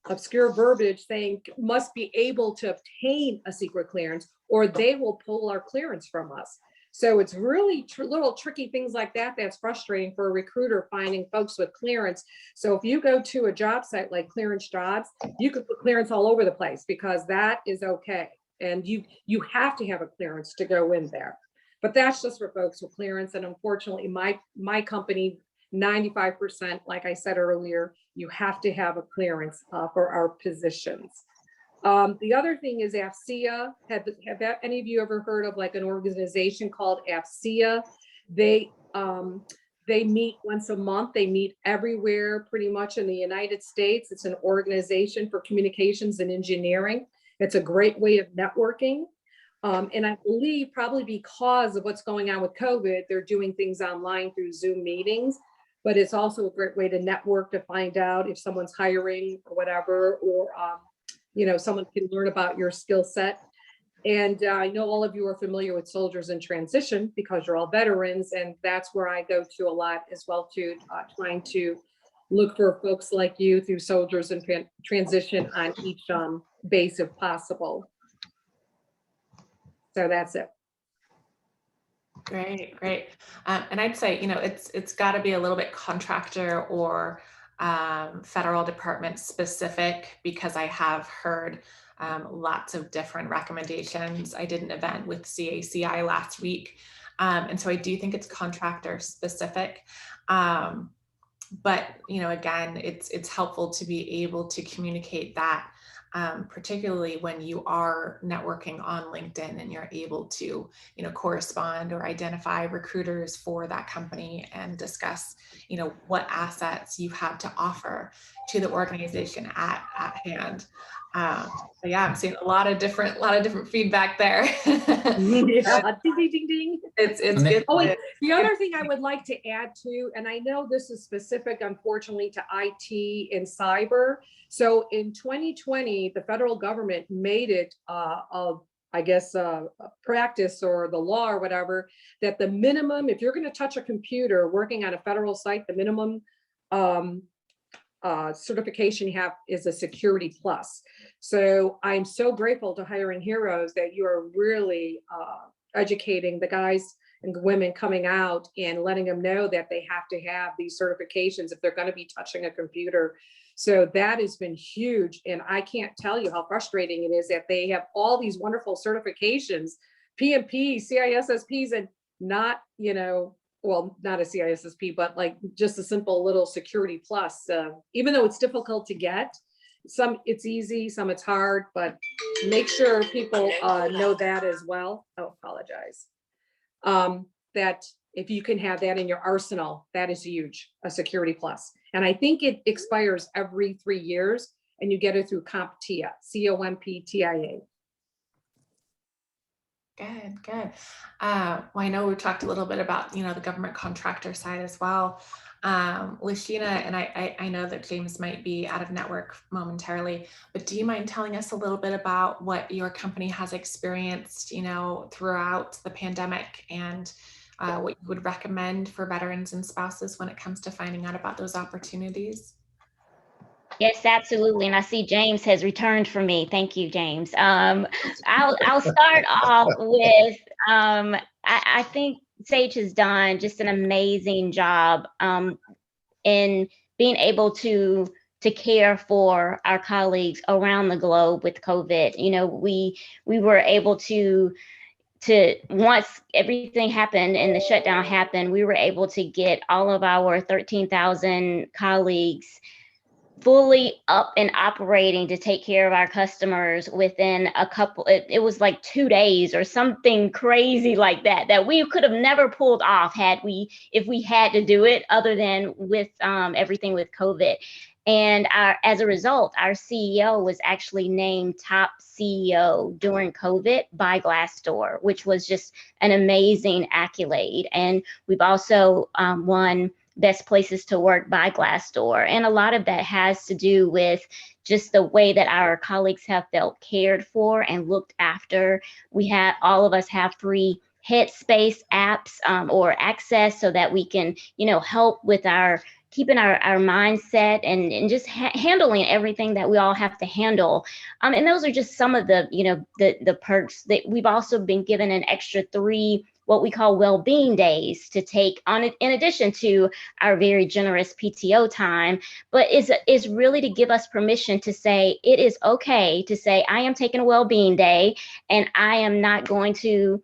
obscure verbiage saying must be able to obtain a secret clearance, or they will pull our clearance from us. So it's really little tricky things like that. That's frustrating for a recruiter finding folks with clearance. So if you go to a job site like Clearance Jobs, you could put clearance all over the place, because that is okay. And you have to have a clearance to go in there. But that's just for folks with clearance. And unfortunately, my company, 95%, like I said earlier, you have to have a clearance for our positions. The other thing is AFCEA. Have any of you ever heard of like an organization called AFCEA? They meet once a month. They meet everywhere pretty much in the United States. It's an organization for communications and engineering. It's a great way of networking. And I believe probably because of what's going on with COVID, they're doing things online through Zoom meetings, but it's also a great way to network, to find out if someone's hiring or whatever, or someone can learn about your skill set. And I know all of you are familiar with Soldiers in Transition because you're all veterans, and that's where I go to a lot as well too, trying to look for folks like you through Soldiers in Transition on each base if possible. So that's it. Great, great. And I'd say, it's got to be a little bit contractor or federal department specific, because I have heard lots of different recommendations. I did an event with CACI last week. And so I do think it's contractor specific. But, again, it's helpful to be able to communicate that, particularly when you are networking on LinkedIn and you're able to, correspond or identify recruiters for that company and discuss, what assets you have to offer to the organization at hand. So yeah, I'm seeing a lot of different feedback there. Yeah, ding, ding, ding, ding. It's Oh, wait, the other thing I would like to add to, and I know this is specific, unfortunately, to IT and cyber. So in 2020, the federal government made it a practice or the law or whatever, that the minimum, if you're going to touch a computer working on a federal site, the minimum certification you have is a Security Plus. So I'm so grateful to Hiring Heroes that you are really educating the guys and women coming out and letting them know that they have to have these certifications if they're going to be touching a computer. So that has been huge. And I can't tell you how frustrating it is that they have all these wonderful certifications, PMP, CISSPs, and not, well, not a CISSP, but like just a simple little Security Plus. Even though it's difficult to get, some it's easy, some it's hard, but make sure people know that as well. Oh, apologize. That if you can have that in your arsenal, that is huge, a Security Plus. And I think it expires every 3 years and you get it through CompTIA, CompTIA. Good. Well, I know we talked a little bit about, the government contractor side as well. Lashina, and I know that James might be out of network momentarily, but do you mind telling us a little bit about what your company has experienced, throughout the pandemic, and what you would recommend for veterans and spouses when it comes to finding out about those opportunities? Yes, absolutely. And I see James has returned for me. Thank you, James. I'll start off with, I think Sage has done just an amazing job in being able to care for our colleagues around the globe with COVID. We were able to once everything happened and the shutdown happened, we were able to get all of our 13,000 colleagues fully up and operating to take care of our customers within a couple, it was like 2 days or something crazy like that we could have never pulled off if we had to do it, other than with everything with COVID. And as a result, our CEO was actually named top CEO during COVID by Glassdoor, which was just an amazing accolade. And we've also won Best Places to Work by Glassdoor. And a lot of that has to do with just the way that our colleagues have felt cared for and looked after. All of us have free Headspace apps or access so that we can, help with keeping our mindset and just handling everything that we all have to handle. And those are just some of the perks. That we've also been given an extra 3 what we call well-being days to take on it, in addition to our very generous PTO time, but is really to give us permission to say, it is okay to say, I am taking a well-being day and I'm not going to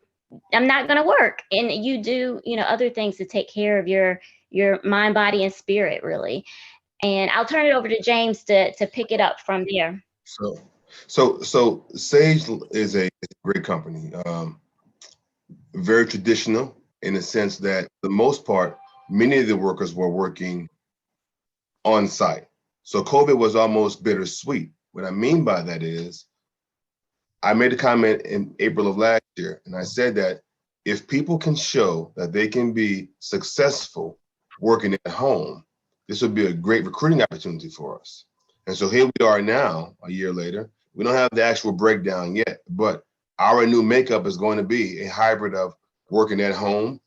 work. And you do, other things to take care of your mind, body, and spirit, really. And I'll turn it over to James to pick it up from there. So Sage is a great company. Very traditional in the sense that, for the most part, many of the workers were working on site. So COVID was almost bittersweet. What I mean by that is, I made a comment in April of last year, and I said that if people can show that they can be successful working at home, this would be a great recruiting opportunity for us. And so here we are now, a year later, We don't have the actual breakdown yet, but our new makeup is going to be a hybrid of working at home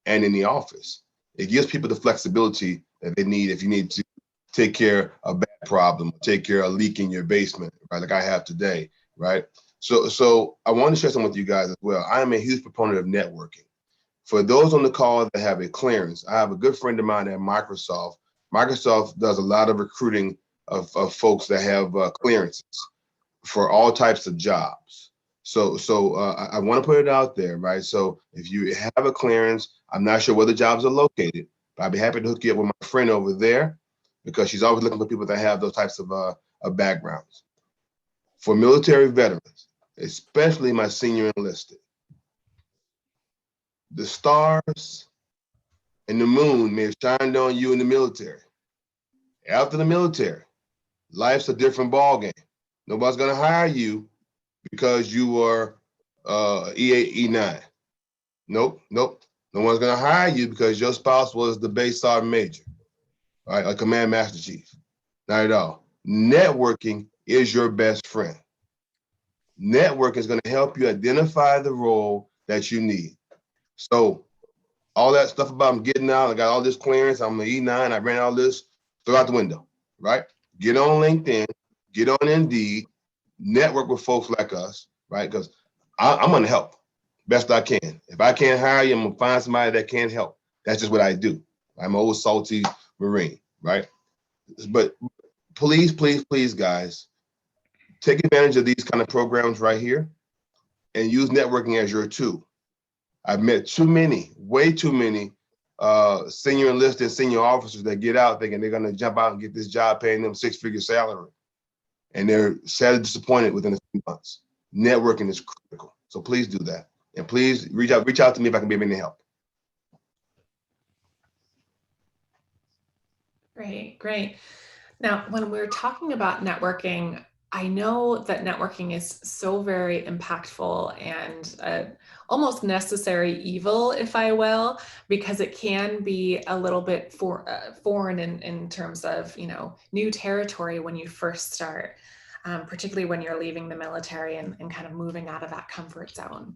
and in the office. It gives people the flexibility that they need if you need to take care of a bad problem, take care of a leak in your basement, right? Like I have today, right? So I want to share something with you guys as well. I am a huge proponent of networking. For those on the call that have a clearance, I have a good friend of mine at Microsoft. Microsoft does a lot of recruiting of folks that have clearances for all types of jobs. So I want to put it out there, right? So if you have a clearance, I'm not sure where the jobs are located, but I'd be happy to hook you up with my friend over there because she's always looking for people that have those types of backgrounds. For military veterans, especially my senior enlisted, the stars and the moon may have shined on you in the military. After the military, life's a different ballgame. Nobody's gonna hire you because you were E8, E9. Nope. No one's gonna hire you because your spouse was the base sergeant major, right? A command master chief. Not at all. Networking is your best friend. Network is gonna help you identify the role that you need. So all that stuff about I'm getting out, I got all this clearance, I'm an E9, I ran all this, throw out the window, right? Get on LinkedIn, get on Indeed, network with folks like us, right? Because I'm gonna help best I can. If I can't hire you, I'm gonna find somebody that can help. That's just what I do. I'm an old salty Marine, right? But please, guys, take advantage of these kind of programs right here and use networking as your tool. I've met way too many senior enlisted, senior officers that get out thinking they're gonna jump out and get this job paying them 6-figure salary. And they're sadly disappointed within a few months. Networking is critical. So please do that. And please reach out to me if I can be of any help. Great. Now, when we're talking about networking, I know that networking is so very impactful and almost necessary evil, if I will, because it can be a little bit foreign in terms of, new territory when you first start, particularly when you're leaving the military and kind of moving out of that comfort zone.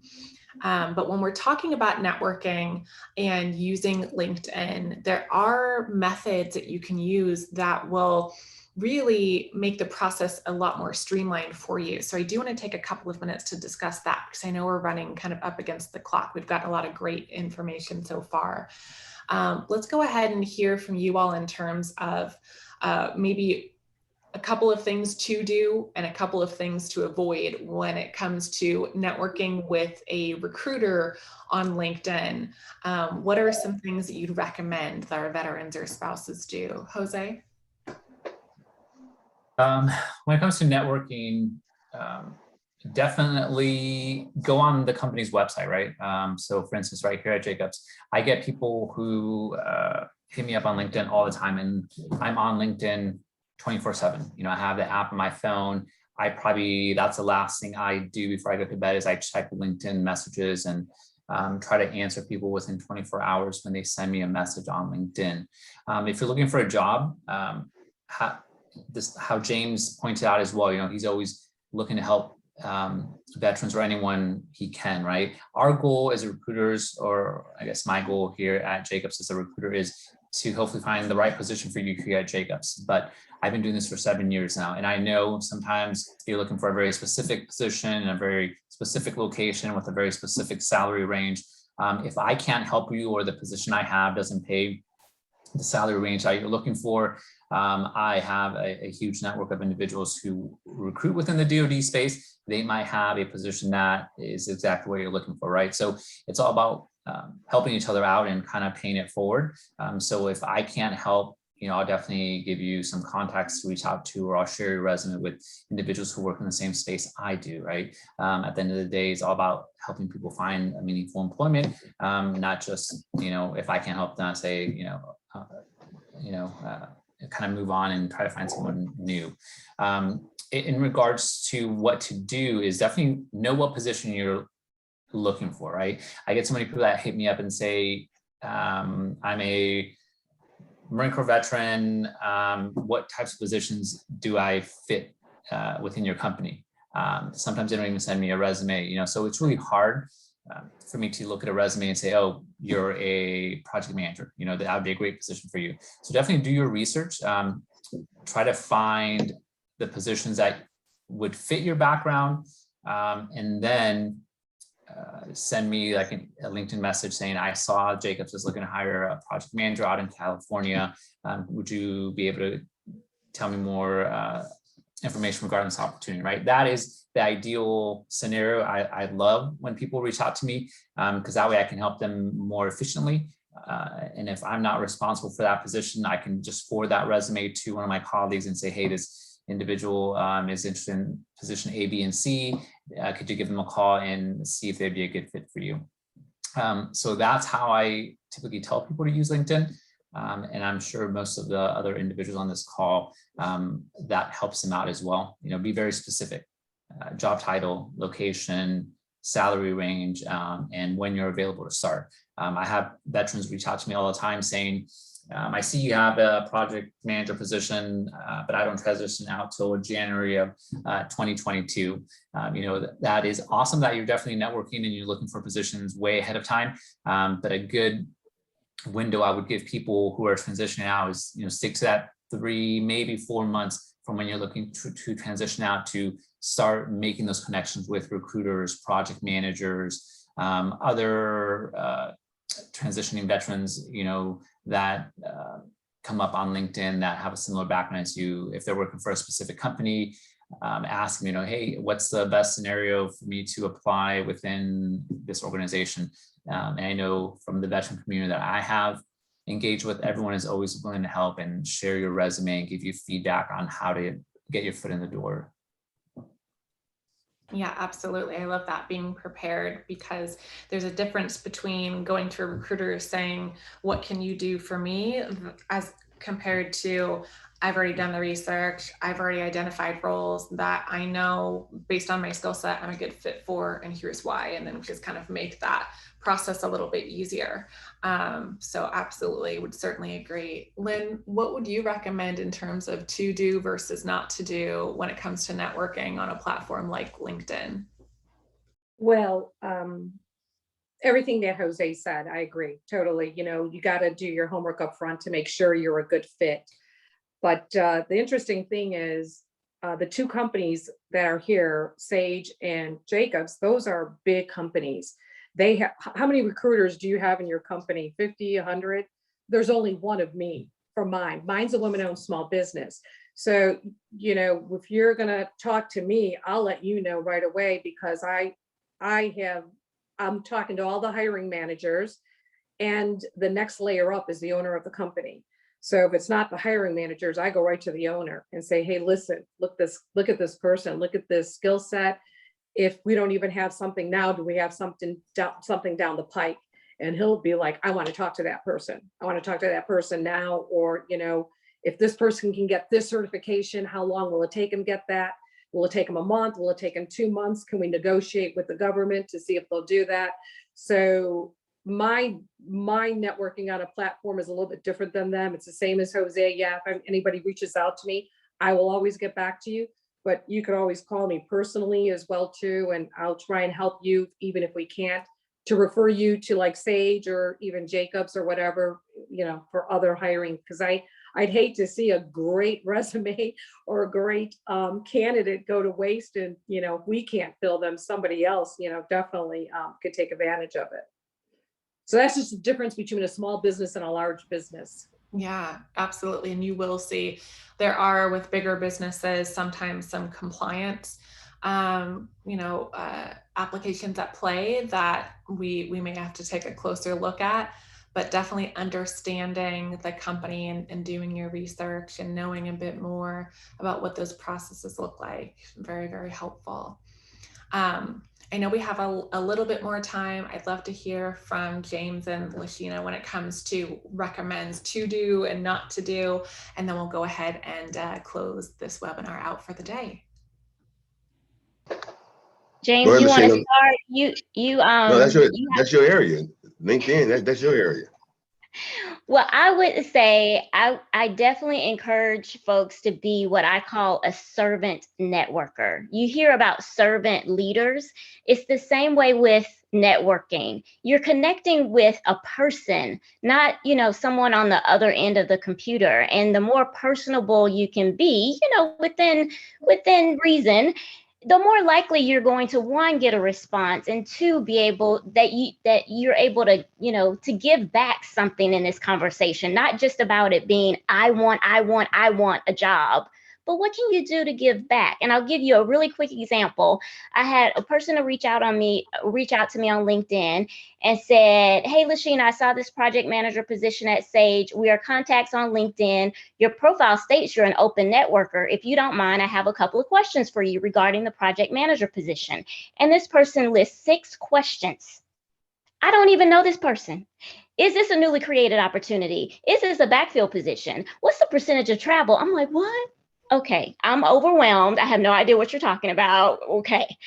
But when we're talking about networking and using LinkedIn, there are methods that you can use that will really make the process a lot more streamlined for you. So I do want to take a couple of minutes to discuss that because I know we're running kind of up against the clock. We've got a lot of great information so far. Let's go ahead and hear from you all in terms of maybe a couple of things to do and a couple of things to avoid when it comes to networking with a recruiter on LinkedIn. What are some things that you'd recommend that our veterans or spouses do? Jose? When it comes to networking, definitely go on the company's website, right? So for instance, right here at Jacobs, I get people who hit me up on LinkedIn all the time, and I'm on LinkedIn 24/7. I have the app on my phone. That's the last thing I do before I go to bed is I check LinkedIn messages and try to answer people within 24 hours when they send me a message on LinkedIn. If you're looking for a job, how James pointed out as well, he's always looking to help veterans or anyone he can, right? Our goal as recruiters, or I guess my goal here at Jacobs as a recruiter, is to hopefully find the right position for you here at Jacobs. But I've been doing this for 7 years now, and I know sometimes you're looking for a very specific position in a very specific location with a very specific salary range. If I can't help you, or the position I have doesn't pay the salary range that you're looking for, I have a huge network of individuals who recruit within the DoD space. They might have a position that is exactly what you're looking for, right? So it's all about helping each other out and kind of paying it forward. So if I can't help, I'll definitely give you some contacts to reach out to, or I'll share your resume with individuals who work in the same space I do, right? At the end of the day, it's all about helping people find a meaningful employment, not just, if I can't help them, I say, kind of move on and try to find someone new. In regards to what to do, is definitely know what position you're looking for, right? I get so many people that hit me up and say, I'm a Marine Corps veteran. What types of positions do I fit within your company? Sometimes they don't even send me a resume, so it's really hard for me to look at a resume and say, oh, you're a project manager, that would be a great position for you. So definitely do your research. Try to find the positions that would fit your background, and then send me like a LinkedIn message saying, I saw Jacobs is looking to hire a project manager out in California. Would you be able to tell me more information regarding this opportunity, right? That is the ideal scenario. I love when people reach out to me, because that way I can help them more efficiently. And if I'm not responsible for that position, I can just forward that resume to one of my colleagues and say, hey, this individual is interested in position A, B, and C. Could you give them a call and see if they'd be a good fit for you? So that's how I typically tell people to use LinkedIn. And I'm sure most of the other individuals on this call, that helps them out as well. Be very specific, job title, location, salary range, and when you're available to start. I have veterans reach out to me all the time saying, I see you have a project manager position, but I don't transition out till January of 2022. That is awesome that you're definitely networking and you're looking for positions way ahead of time. But a good window I would give people who are transitioning out is, stick to that 3, maybe 4 months from when you're looking to transition out, to start making those connections with recruiters, project managers, other transitioning veterans, that come up on LinkedIn that have a similar background as you. If they're working for a specific company, ask them, hey, what's the best scenario for me to apply within this organization? And I know from the veteran community that I have engaged with, everyone is always willing to help and share your resume and give you feedback on how to get your foot in the door. Yeah, absolutely. I love that, being prepared, because there's a difference between going to a recruiter saying, what can you do for me, as compared to, I've already done the research, I've already identified roles that I know based on my skill set I'm a good fit for, and here's why, and then just kind of make that process a little bit easier. So absolutely, would certainly agree. Lynn, what would you recommend in terms of to do versus not to do when it comes to networking on a platform like LinkedIn? Well, everything that Jose said, I agree totally. You got to do your homework up front to make sure you're a good fit. But the interesting thing is, the two companies that are here, Sage and Jacobs, those are big companies. They have, how many recruiters do you have in your company? 50, 100? There's only one of me for mine. Mine's a woman-owned small business. So, if you're gonna talk to me, I'll let you know right away, because I'm talking to all the hiring managers, and the next layer up is the owner of the company. So if it's not the hiring managers, I go right to the owner and say, hey, listen, look at this person, look at this skill set. If we don't even have something now, do we have something down the pike? And he'll be like, I want to talk to that person. I want to talk to that person now. Or, if this person can get this certification, how long will it take him to get that? Will it take them a month? Will it take them 2 months? Can we negotiate with the government to see if they'll do that? So my networking on a platform is a little bit different than them. It's the same as Jose. Yeah, if anybody reaches out to me, I will always get back to you, but you could always call me personally as well too, and I'll try and help you, even if we can't, to refer you to like Sage or even Jacobs or whatever, for other hiring, because I'd hate to see a great resume or a great candidate go to waste, and if we can't fill them, somebody else definitely could take advantage of it. So that's just the difference between a small business and a large business. Yeah, absolutely. And you will see there are, with bigger businesses, sometimes some compliance, applications at play that we may have to take a closer look at, but definitely understanding the company and doing your research and knowing a bit more about what those processes look like. Very, very helpful. I know we have a little bit more time. I'd love to hear from James and Lashina when it comes to recommends to do and not to do, and then we'll go ahead and close this webinar out for the day. James, you want to start? No, that's your area. LinkedIn, that's your area. Well, I would say I definitely encourage folks to be what I call a servant networker. You hear about servant leaders. It's the same way with networking. You're connecting with a person, not, someone on the other end of the computer. And the more personable you can be, within reason, the more likely you're going to, one, get a response, and two, be able that you're able to, to give back something in this conversation, not just about it being I want a job, but what can you do to give back? And I'll give you a really quick example. I had a person reach out to me on LinkedIn and said, "Hey, Lashina, I saw this project manager position at Sage. We are contacts on LinkedIn. Your profile states you're an open networker. If you don't mind, I have a couple of questions for you regarding the project manager position." And this person lists 6 questions. I don't even know this person. Is this a newly created opportunity? Is this a backfill position? What's the percentage of travel? I'm like, what? Okay, I'm overwhelmed. I have no idea what you're talking about. Okay.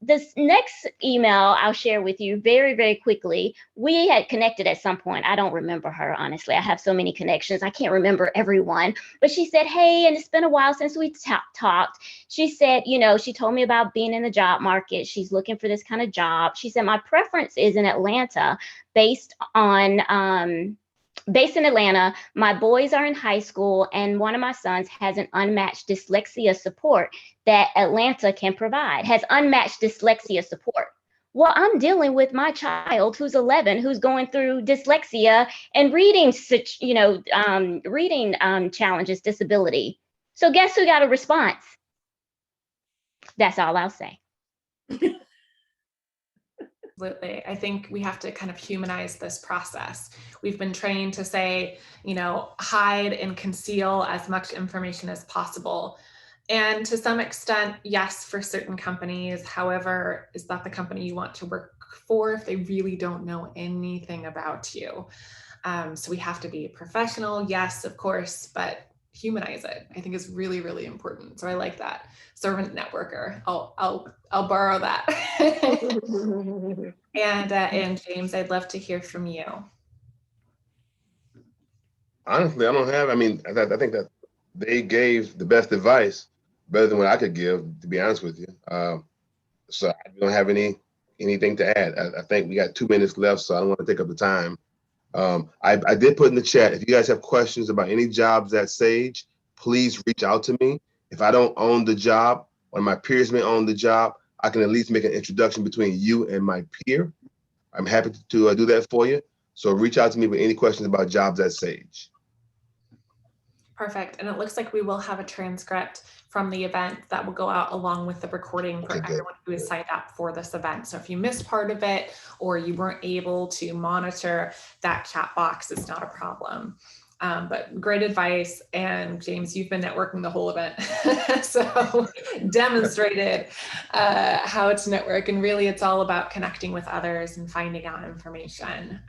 This next email I'll share with you very, very quickly. We had connected at some point. I don't remember her, honestly. I have so many connections. I can't remember everyone. But she said, "Hey, and it's been a while since we talked." She said, she told me about being in the job market. She's looking for this kind of job. She said, "My preference is in Atlanta based in Atlanta. My boys are in high school, and one of my sons has an unmatched dyslexia support that Atlanta can provide, has unmatched dyslexia support." Well, I'm dealing with my child who's 11, who's going through dyslexia and reading challenges, disability. So guess who got a response? That's all I'll say. Absolutely. I think we have to kind of humanize this process. We've been trained to say, hide and conceal as much information as possible. And to some extent, yes, for certain companies. However, is that the company you want to work for if they really don't know anything about you? So we have to be professional, yes, of course, but humanize it. I think is really, really important. So I like that. Servant networker. I'll borrow that. And James, I'd love to hear from you. Honestly, I don't have. I mean, I think that they gave the best advice, better than what I could give, to be honest with you. So I don't have anything to add. I think we got 2 minutes left, so I don't want to take up the time. I did put in the chat, if you guys have questions about any jobs at Sage, please reach out to me. If I don't own the job, one of my peers may own the job, I can at least make an introduction between you and my peer. I'm happy to do that for you. So reach out to me with any questions about jobs at Sage. Perfect. And it looks like we will have a transcript from the event that will go out along with the recording for everyone who is signed up for this event. So if you missed part of it or you weren't able to monitor that chat box, it's not a problem. But great advice. And James, you've been networking the whole event. So demonstrated how to network. And really, it's all about connecting with others and finding out information.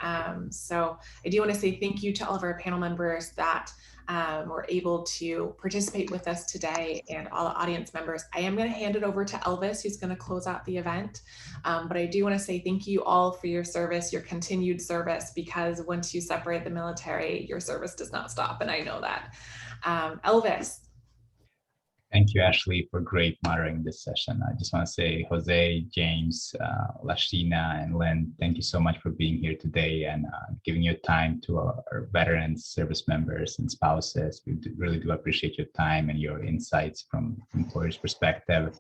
So I do want to say thank you to all of our panel members that were able to participate with us today, and all the audience members. I am going to hand it over to Elvis, who's going to close out the event. But I do want to say thank you all for your service, your continued service, because once you separate the military, your service does not stop. And I know that. Elvis. Thank you, Ashley, for great moderating this session. I just want to say, Jose, James, Lashina, and Lynn, thank you so much for being here today and giving your time to our veterans, service members, and spouses. We really do appreciate your time and your insights from employers' perspective.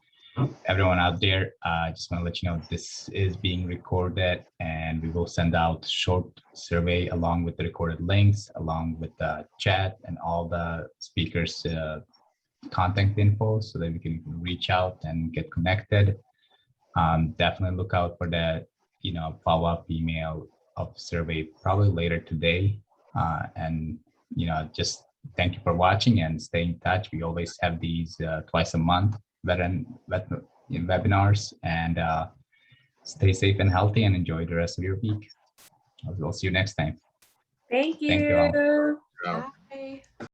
Everyone out there, I just want to let you know this is being recorded, and we will send out short survey along with the recorded links, along with the chat and all the speakers' contact info, so that we can reach out and get connected. Definitely look out for the follow-up email of survey probably later today. And just thank you for watching and stay in touch. We always have these twice a month veteran webinars, and stay safe and healthy and enjoy the rest of your week. We'll see you next time. Thank you. Thank you all. Yeah. Bye.